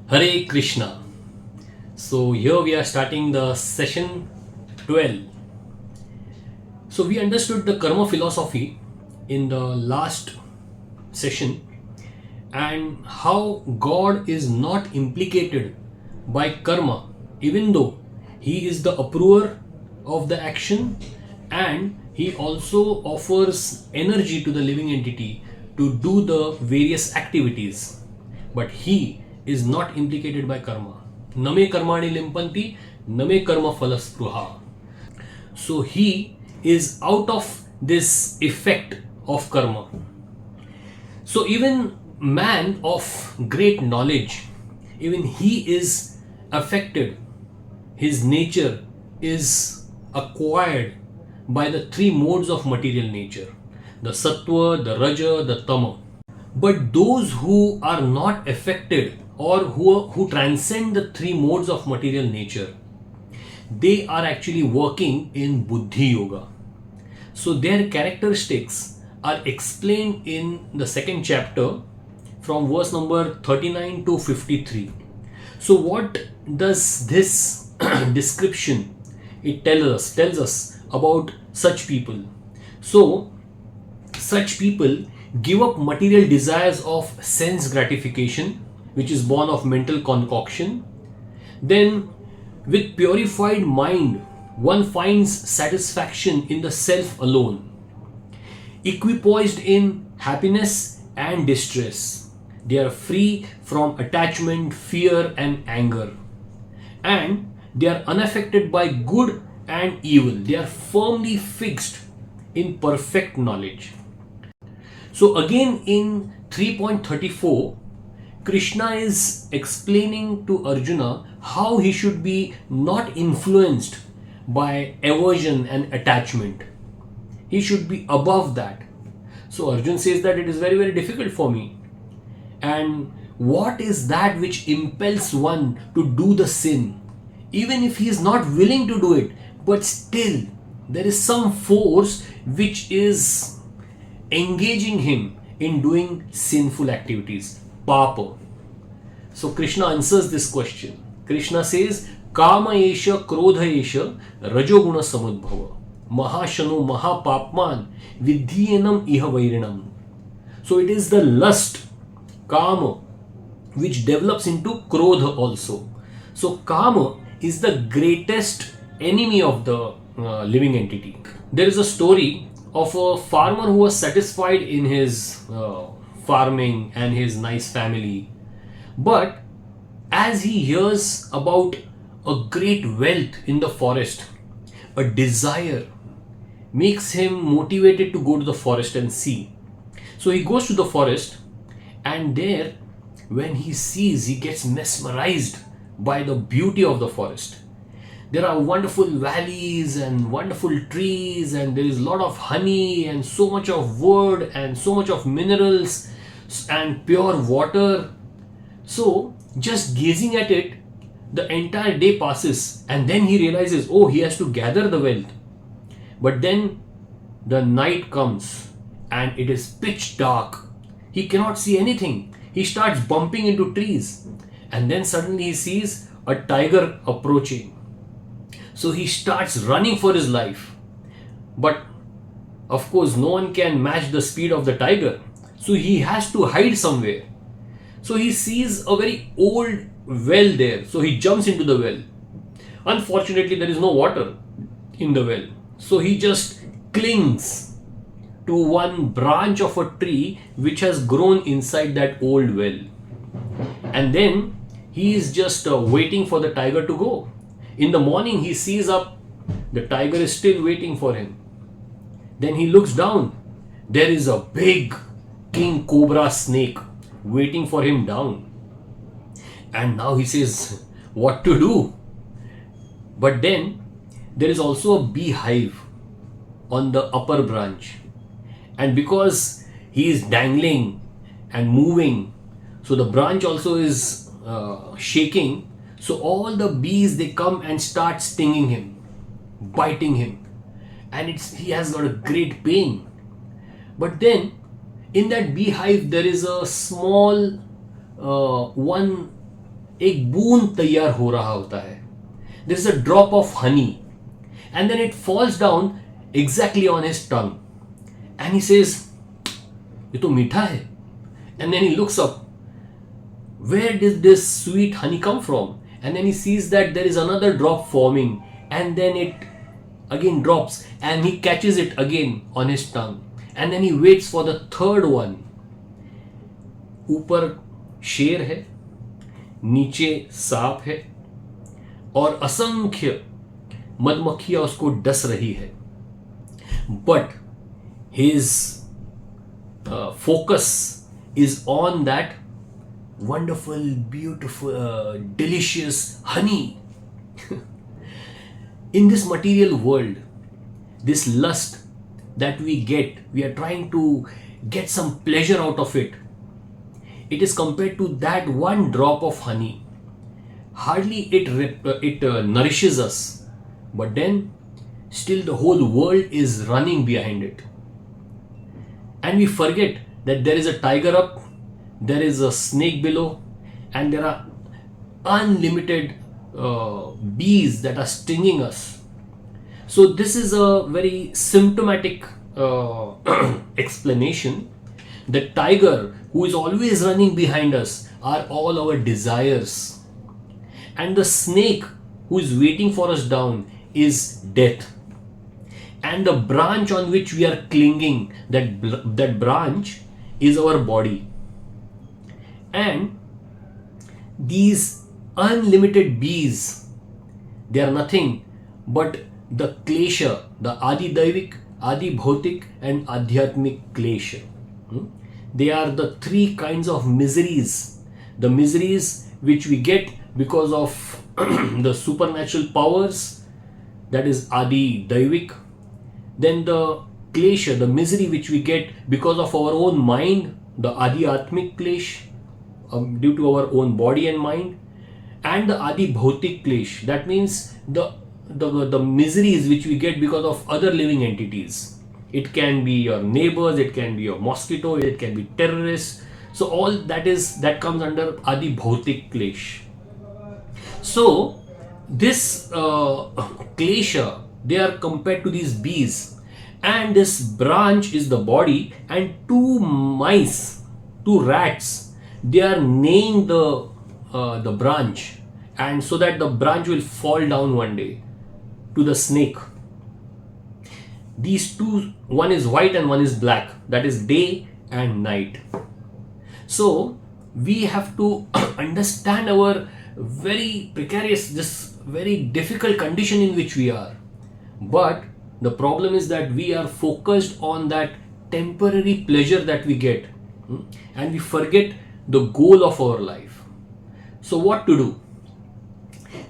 Hare Krishna. So here we are starting the session 12. So we understood the karma philosophy in the last session and how God is not implicated by karma, even though He is the approver of the action and He also offers energy to the living entity to do the various activities. But He is not implicated by karma. Name karmani limpanti, name karma phalaspraha. So he is out of this effect of karma. So even man of great knowledge, even he is affected. His nature is acquired by the three modes of material nature: the sattva, the raja, the tama. But those who are not affected or who transcend the three modes of material nature, they are actually working in Buddhi Yoga. So their characteristics are explained in the second chapter from verse number 39 to 53. So what does this description it tells us about such people? So such people give up material desires of sense gratification, which is born of mental concoction. Then with purified mind, one finds satisfaction in the self alone, equipoised in happiness and distress. They are free from attachment, fear, and anger. And they are unaffected by good and evil. They are firmly fixed in perfect knowledge. So, again in 3.34, Krishna is explaining to Arjuna how he should be not influenced by aversion and attachment. He should be above that. So Arjuna says that it is very, very difficult for me. And what is that which impels one to do the sin? Even if he is not willing to do it, but still there is some force which is engaging him in doing sinful activities. Papa. So Krishna answers this question. Krishna says, Kama esha krodha esha rajoguna samudbhava mahashanu mahapapman vidhiyenam iha vairinam. So it is the lust, kama, which develops into krodha also. So kama is the greatest enemy of the living entity. There is a story of a farmer who was satisfied in his farming and his nice family. But as he hears about a great wealth in the forest, a desire makes him motivated to go to the forest and see. So he goes to the forest, and there, when he sees, he gets mesmerized by the beauty of the forest. There are wonderful valleys and wonderful trees, and there is a lot of honey and so much of wood and so much of minerals and pure water. So just gazing at it, the entire day passes, and then he realizes, oh, he has to gather the wealth. But then the night comes and it is pitch dark. He cannot see anything. He starts bumping into trees, and then suddenly he sees a tiger approaching. So he starts running for his life. But of course, no one can match the speed of the tiger. So he has to hide somewhere. So he sees a very old well there. So he jumps into the well. Unfortunately, there is no water in the well. So he just clings to one branch of a tree which has grown inside that old well. And then he is just waiting for the tiger to go. In the morning, he sees up, the tiger is still waiting for him. Then he looks down. There is a big king cobra snake waiting for him down. And now he says, what to do? But then there is also a beehive on the upper branch. And because he is dangling and moving, so the branch also is shaking. So all the bees, they come and start stinging him, biting him, and he has got a great pain. But then in that beehive there is a small one एक बूंद तैयार हो रहा होता है. There is a drop of honey, and then it falls down exactly on his tongue, and he says, "ये तो मीठा है." And then he looks up. Where did this sweet honey come from? And then he sees that there is another drop forming, and then it again drops, and he catches it again on his tongue, and then he waits for the third one. ऊपर शेर है, नीचे सांप है, और असंख्य मधुमक्खियां उसको डस रही है. But his focus is on that wonderful, beautiful, delicious honey. In this material world, this lust that we are trying to get some pleasure out of it. It is compared to that one drop of honey. Hardly it nourishes us, but then still the whole world is running behind it. And we forget that there is a tiger up, there is a snake below, and there are unlimited bees that are stinging us. So this is a very symptomatic explanation. The tiger who is always running behind us are all our desires, and the snake who is waiting for us down is death, and the branch on which we are clinging, that branch is our body. And these unlimited bees, they are nothing but the klesha, the adi daivik, adi bhautik, and adhyatmik klesha. They are the three kinds of miseries. The miseries which we get because of the supernatural powers, that is adi daivik. Then the klesha, the misery which we get because of our own mind, the adhyatmik klesh, due to our own body and mind. And the adi bhautik klesh, that means the miseries which we get because of other living entities. It can be your neighbors, it can be your mosquito, it can be terrorists. So all that comes under adi bhautik klesh. So this klesha, they are compared to these bees, and this branch is the body, and two rats, they are neighing the branch, and so that the branch will fall down one day to the snake. These two, one is white and one is black, that is day and night. So we have to understand our very precarious, this very difficult condition in which we are. But the problem is that we are focused on that temporary pleasure that we get, and we forget the goal of our life. So what to do?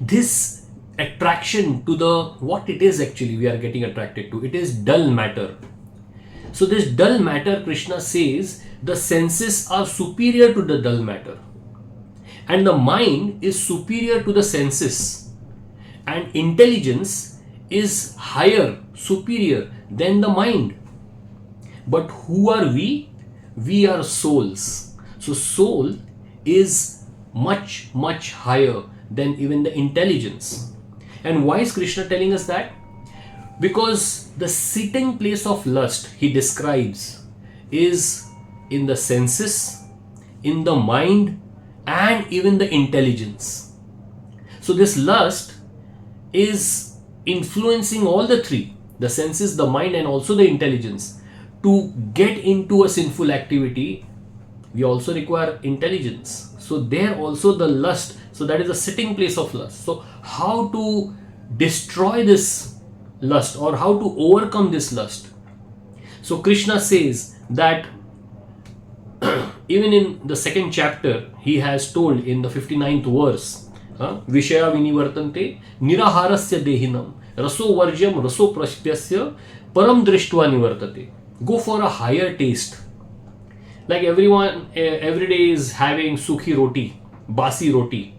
This attraction to what it is actually we are getting attracted to, it is dull matter. So this dull matter, Krishna says, the senses are superior to the dull matter, and the mind is superior to the senses, and intelligence is higher, superior than the mind. But who are we? We are souls. So soul is much, much higher than even the intelligence. And why is Krishna telling us that? Because the sitting place of lust, he describes, is in the senses, in the mind, and even the intelligence. So this lust is influencing all the three, the senses, the mind, and also the intelligence. To get into a sinful activity, we also require intelligence. So there also the lust, so that is a sitting place of lust. So how to destroy this lust, or how to overcome this lust? So Krishna says that even in the second chapter, he has told in the 59th verse, Vishaya vinivartante niraharasya dehinam raso varjam raso prashtyasya param drishtva nivartate. Go for a higher taste. Like everyone every day is having sukhi roti, basi roti.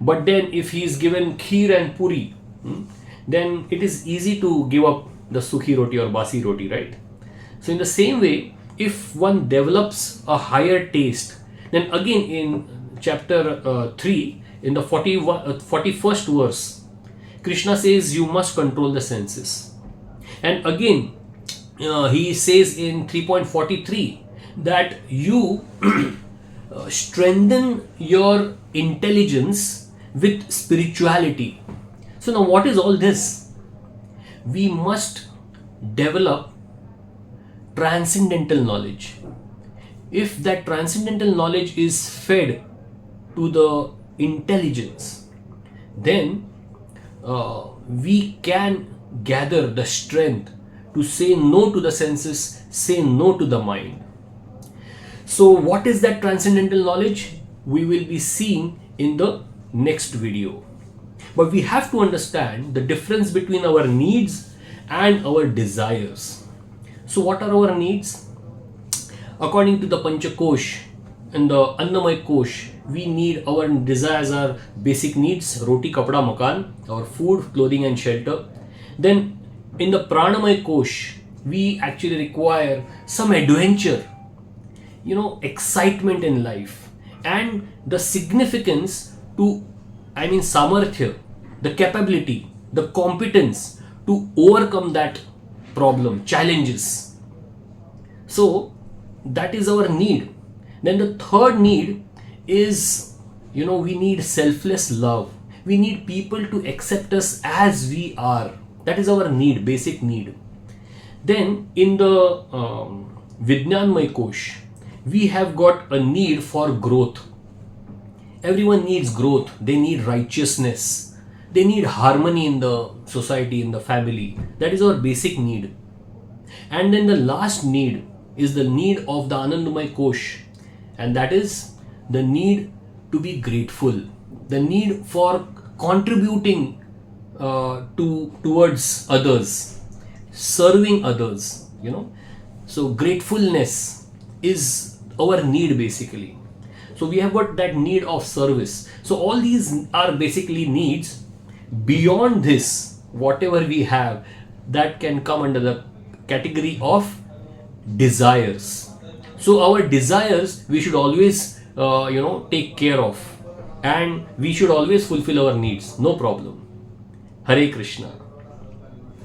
But then if he is given kheer and puri, then it is easy to give up the sukhi roti or basi roti, right? So in the same way, if one develops a higher taste, then again in chapter 3, in the 41st verse, Krishna says you must control the senses. And again, he says in 3.43 that you strengthen your intelligence with spirituality. So now what is all this? We must develop transcendental knowledge. If that transcendental knowledge is fed to the intelligence, then we can gather the strength to say no to the senses, say no to the mind. So what is that transcendental knowledge? We will be seeing in the next video. But we have to understand the difference between our needs and our desires. So what are our needs? According to the Panchakosh and the Annamay Kosh, we need, our desires are basic needs: roti, kapda, makan, our food, clothing and shelter. Then in the Pranamay Kosh, we actually require some adventure, excitement in life, and the significance to, samarthya, the capability, the competence to overcome that problem, challenges. So that is our need. Then the third need is, we need selfless love. We need people to accept us as we are. That is our need, basic need. Then in the Vijnanmay Kosh, we have got a need for growth. Everyone needs growth. They need righteousness. They need harmony in the society, in the family. That is our basic need. And then the last need is the need of the Anandamay Kosh, and that is the need to be grateful, the need for contributing towards others, serving others. So gratefulness is our need basically. So we have got that need of service. So all these are basically needs. Beyond this, whatever we have, that can come under the category of desires. So our desires we should always take care of, and we should always fulfill our needs, no problem. Hare Krishna.